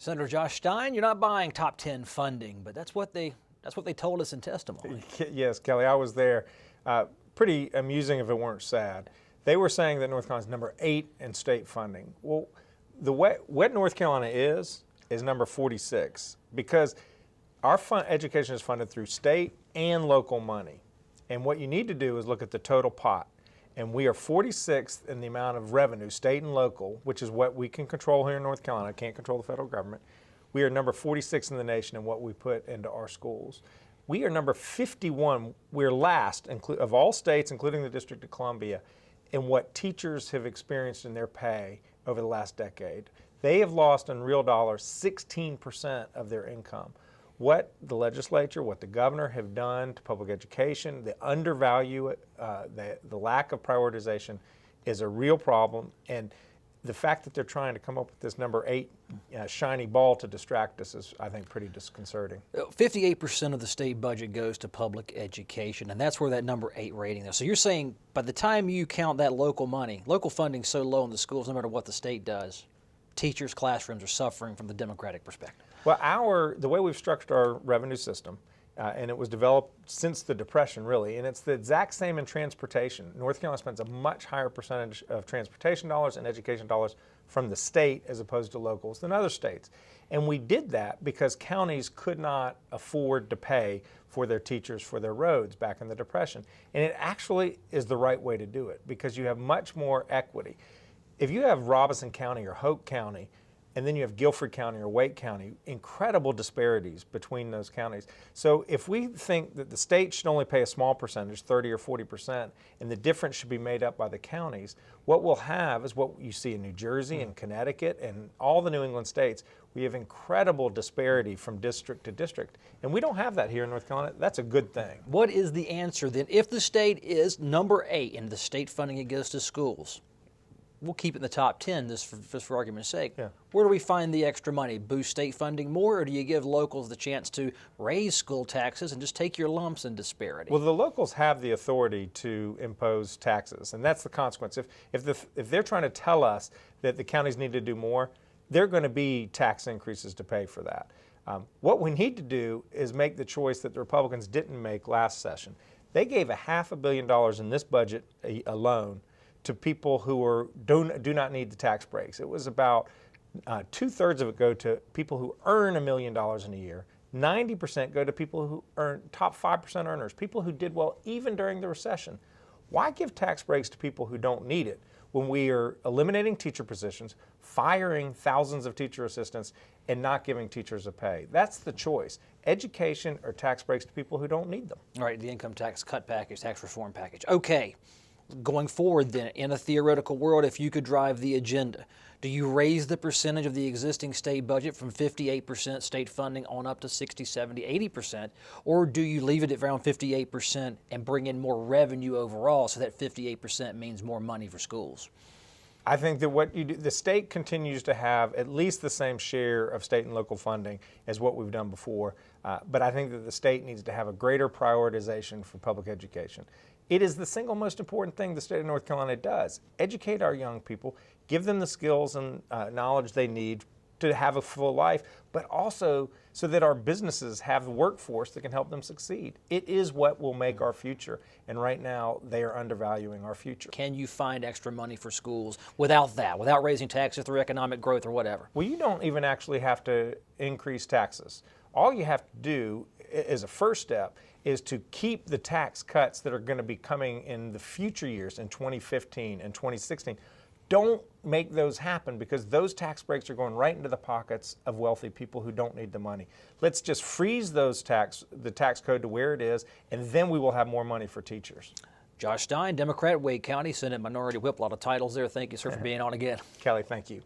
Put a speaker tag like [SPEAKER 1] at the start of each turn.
[SPEAKER 1] Senator Josh Stein, you're not buying top 10 funding, but that's what they told us in testimony.
[SPEAKER 2] Yes, Kelly, I was there. Pretty amusing if it weren't sad. They were saying that North Carolina's number 8 in state funding. Well, what North Carolina is number 46 because our education is funded through state and local money. And what you need to do is look at the total pot. And we are 46th in the amount of revenue, state and local, which is what we can control here in North Carolina. Can't control the federal government. We are number 46 in the nation in what we put into our schools. We are number 51. We're last of all states, including the District of Columbia, in what teachers have experienced in their pay over the last decade. They have lost in real dollars 16% of their income. What the legislature, what the governor have done to public education, the undervalue it, the lack of prioritization is a real problem. And the fact that they're trying to come up with this number 8 shiny ball to distract us is, I think, pretty disconcerting.
[SPEAKER 1] 58% of the state budget goes to public education, and that's where that number 8 rating is. So you're saying by the time you count that local money, local funding's so low in the schools, no matter what the state does, teachers, classrooms are suffering from the Democratic perspective.
[SPEAKER 2] Well, the way we've structured our revenue system, and it was developed since the Depression, really, and it's the exact same in transportation. North Carolina spends a much higher percentage of transportation dollars and education dollars from the state as opposed to locals than other states. And we did that because counties could not afford to pay for their teachers for their roads back in the Depression. And it actually is the right way to do it because you have much more equity. If you have Robeson County or Hoke County, and then you have Guilford County or Wake County, incredible disparities between those counties. So if we think that the state should only pay a small percentage, 30 or 40%, and the difference should be made up by the counties, what we'll have is what you see in New Jersey and Connecticut and all the New England states. We have incredible disparity from district to district. And we don't have that here in North Carolina. That's a good thing.
[SPEAKER 1] What is the answer then? If the state is number 8 in the state funding it goes to schools, we'll keep it in the top 10 just for argument's sake.
[SPEAKER 2] Yeah.
[SPEAKER 1] Where do we find the extra money? Boost state funding more, or do you give locals the chance to raise school taxes and just take your lumps in disparity?
[SPEAKER 2] Well, the locals have the authority to impose taxes, and that's the consequence. If they're trying to tell us that the counties need to do more, there are going to be tax increases to pay for that. What we need to do is make the choice that the Republicans didn't make last session. They gave $500 million in this budget alone to people who do not need the tax breaks. It was about 2/3 of it go to people who earn $1 million in a year. 90% go to people who earn top 5% earners, people who did well even during the recession. Why give tax breaks to people who don't need it when we are eliminating teacher positions, firing thousands of teacher assistants, and not giving teachers a pay? That's the choice. Education or tax breaks to people who don't need them.
[SPEAKER 1] All right, the income tax cut package, tax reform package. Okay. Going forward then, in a theoretical world, if you could drive the agenda, do you raise the percentage of the existing state budget from 58% state funding on up to 60, 70, 80%, or do you leave it at around 58% and bring in more revenue overall so that 58% means more money for schools?
[SPEAKER 2] I think that what you do, the state continues to have at least the same share of state and local funding as what we've done before, but I think that the state needs to have a greater prioritization for public education. It is the single most important thing the state of North Carolina does. Educate our young people, give them the skills and knowledge they need to have a full life, but also so that our businesses have the workforce that can help them succeed. It is what will make our future, and right now they are undervaluing our future.
[SPEAKER 1] Can you find extra money for schools without that, without raising taxes through economic growth or whatever?
[SPEAKER 2] Well, you don't even actually have to increase taxes. All you have to do as a first step is to keep the tax cuts that are going to be coming in the future years in 2015 and 2016. Don't make those happen because those tax breaks are going right into the pockets of wealthy people who don't need the money. Let's just freeze the tax code to where it is, and then we will have more money for teachers.
[SPEAKER 1] Josh Stein, Democrat, Wake County, Senate Minority Whip. A lot of titles there. Thank you, sir, for being on again.
[SPEAKER 2] Kelly, thank you.